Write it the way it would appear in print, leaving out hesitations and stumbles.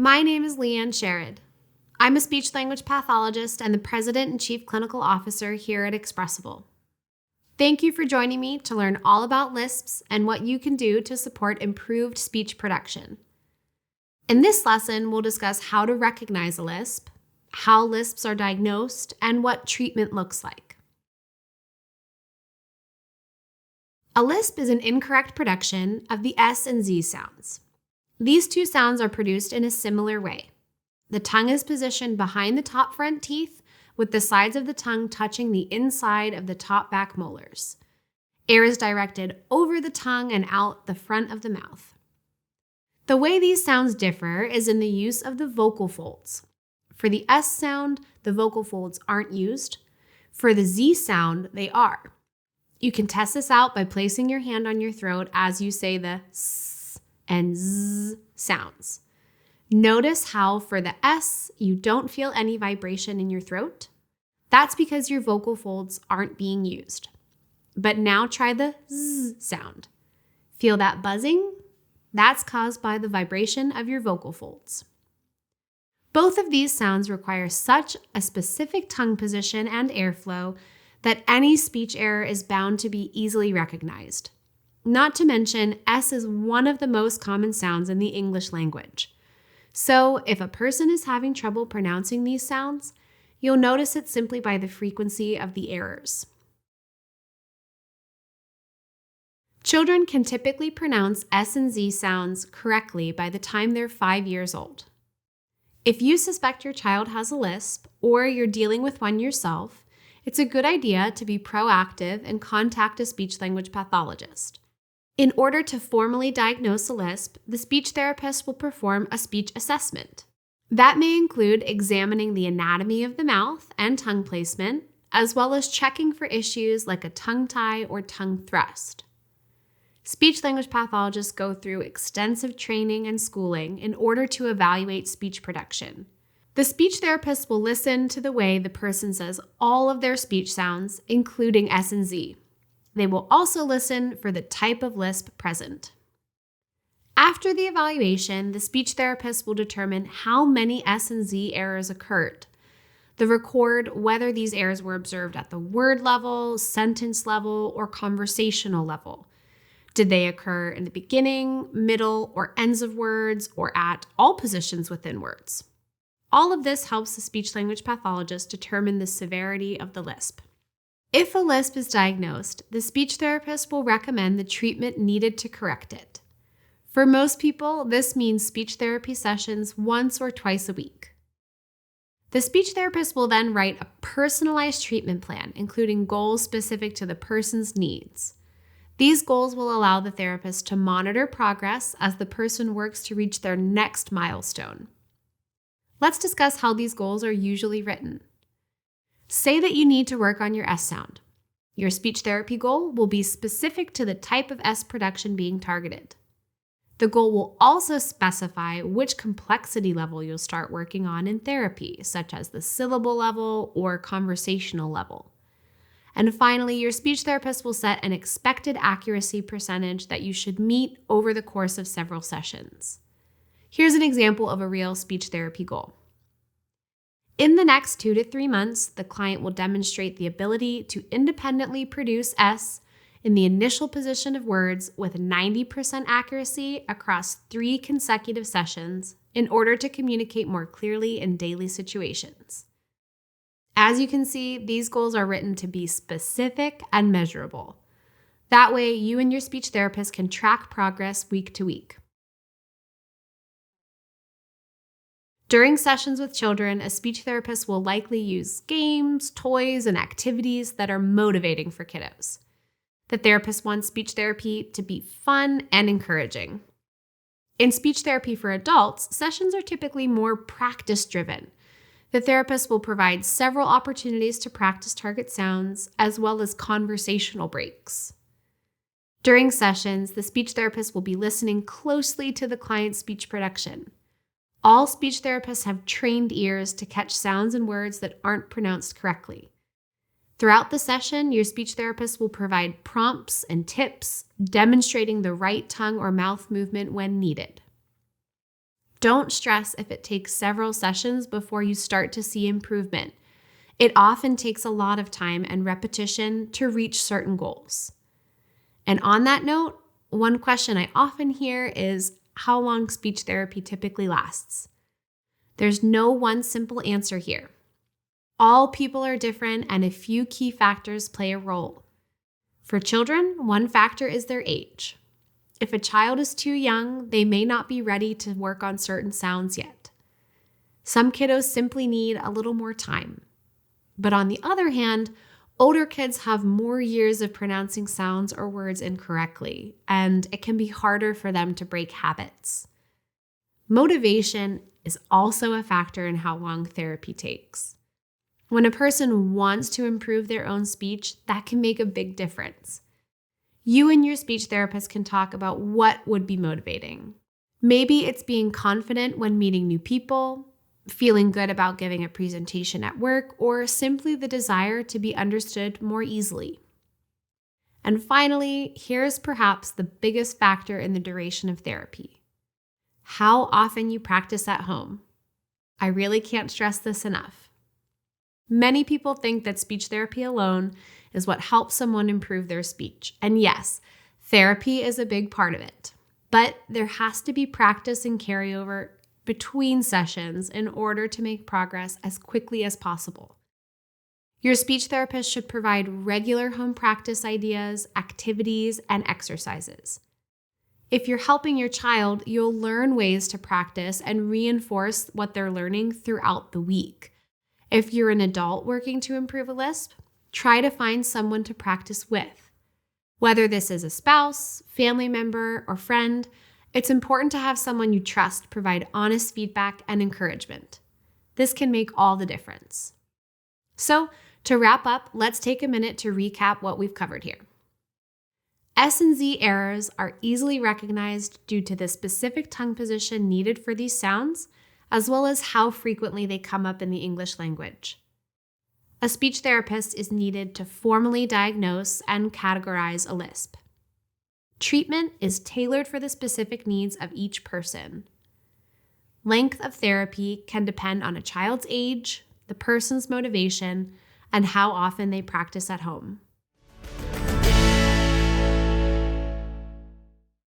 My name is Leanne Sherrod. I'm a speech-language pathologist and the President and Chief Clinical Officer here at Expressible. Thank you for joining me to learn all about lisps and what you can do to support improved speech production. In this lesson, we'll discuss how to recognize a lisp, how lisps are diagnosed, and what treatment looks like. A lisp is an incorrect production of the S and Z sounds. These two sounds are produced in a similar way. The tongue is positioned behind the top front teeth, with the sides of the tongue touching the inside of the top back molars. Air is directed over the tongue and out the front of the mouth. The way these sounds differ is in the use of the vocal folds. For the S sound, the vocal folds aren't used. For the Z sound, they are. You can test this out by placing your hand on your throat as you say the S and Z sounds. Notice how for the S, you don't feel any vibration in your throat. That's because your vocal folds aren't being used. But now try the Z sound. Feel that buzzing? That's caused by the vibration of your vocal folds. Both of these sounds require such a specific tongue position and airflow that any speech error is bound to be easily recognized. Not to mention, S is one of the most common sounds in the English language. So if a person is having trouble pronouncing these sounds, you'll notice it simply by the frequency of the errors. Children can typically pronounce S and Z sounds correctly by the time they're 5 years old. If you suspect your child has a lisp or you're dealing with one yourself, it's a good idea to be proactive and contact a speech-language pathologist. In order to formally diagnose a lisp, the speech therapist will perform a speech assessment. That may include examining the anatomy of the mouth and tongue placement, as well as checking for issues like a tongue tie or tongue thrust. Speech-language pathologists go through extensive training and schooling in order to evaluate speech production. The speech therapist will listen to the way the person says all of their speech sounds, including S and Z. They will also listen for the type of lisp present. After the evaluation, the speech therapist will determine how many S and Z errors occurred. They'll record whether these errors were observed at the word level, sentence level, or conversational level. Did they occur in the beginning, middle, or ends of words, or at all positions within words? All of this helps the speech-language pathologist determine the severity of the lisp. If a lisp is diagnosed, the speech therapist will recommend the treatment needed to correct it. For most people, this means speech therapy sessions once or twice a week. The speech therapist will then write a personalized treatment plan, including goals specific to the person's needs. These goals will allow the therapist to monitor progress as the person works to reach their next milestone. Let's discuss how these goals are usually written. Say that you need to work on your S sound. Your speech therapy goal will be specific to the type of S production being targeted. The goal will also specify which complexity level you'll start working on in therapy, such as the syllable level or conversational level. And finally, your speech therapist will set an expected accuracy percentage that you should meet over the course of several sessions. Here's an example of a real speech therapy goal. In the next 2 to 3 months, the client will demonstrate the ability to independently produce S in the initial position of words with 90% accuracy across 3 consecutive sessions in order to communicate more clearly in daily situations. As you can see, these goals are written to be specific and measurable. That way, you and your speech therapist can track progress week to week. During sessions with children, a speech therapist will likely use games, toys, and activities that are motivating for kiddos. The therapist wants speech therapy to be fun and encouraging. In speech therapy for adults, sessions are typically more practice-driven. The therapist will provide several opportunities to practice target sounds, as well as conversational breaks. During sessions, the speech therapist will be listening closely to the client's speech production. All speech therapists have trained ears to catch sounds and words that aren't pronounced correctly. Throughout the session, your speech therapist will provide prompts and tips demonstrating the right tongue or mouth movement when needed. Don't stress if it takes several sessions before you start to see improvement. It often takes a lot of time and repetition to reach certain goals. And on that note, one question I often hear is how long speech therapy typically lasts. There's no one simple answer here. All people are different, and a few key factors play a role. For children, one factor is their age. If a child is too young, they may not be ready to work on certain sounds yet. Some kiddos simply need a little more time. But on the other hand, older kids have more years of pronouncing sounds or words incorrectly, and it can be harder for them to break habits. Motivation is also a factor in how long therapy takes. When a person wants to improve their own speech, that can make a big difference. You and your speech therapist can talk about what would be motivating. Maybe it's being confident when meeting new people, feeling good about giving a presentation at work, or simply the desire to be understood more easily. And finally, here's perhaps the biggest factor in the duration of therapy: how often you practice at home. I really can't stress this enough. Many people think that speech therapy alone is what helps someone improve their speech. And yes, therapy is a big part of it. But there has to be practice and carryover between sessions in order to make progress as quickly as possible. Your speech therapist should provide regular home practice ideas, activities, and exercises. If you're helping your child, you'll learn ways to practice and reinforce what they're learning throughout the week. If you're an adult working to improve a lisp, try to find someone to practice with. Whether this is a spouse, family member, or friend, it's important to have someone you trust provide honest feedback and encouragement. This can make all the difference. So, to wrap up, let's take a minute to recap what we've covered here. S and Z errors are easily recognized due to the specific tongue position needed for these sounds, as well as how frequently they come up in the English language. A speech therapist is needed to formally diagnose and categorize a lisp. Treatment is tailored for the specific needs of each person. Length of therapy can depend on a child's age, the person's motivation, and how often they practice at home.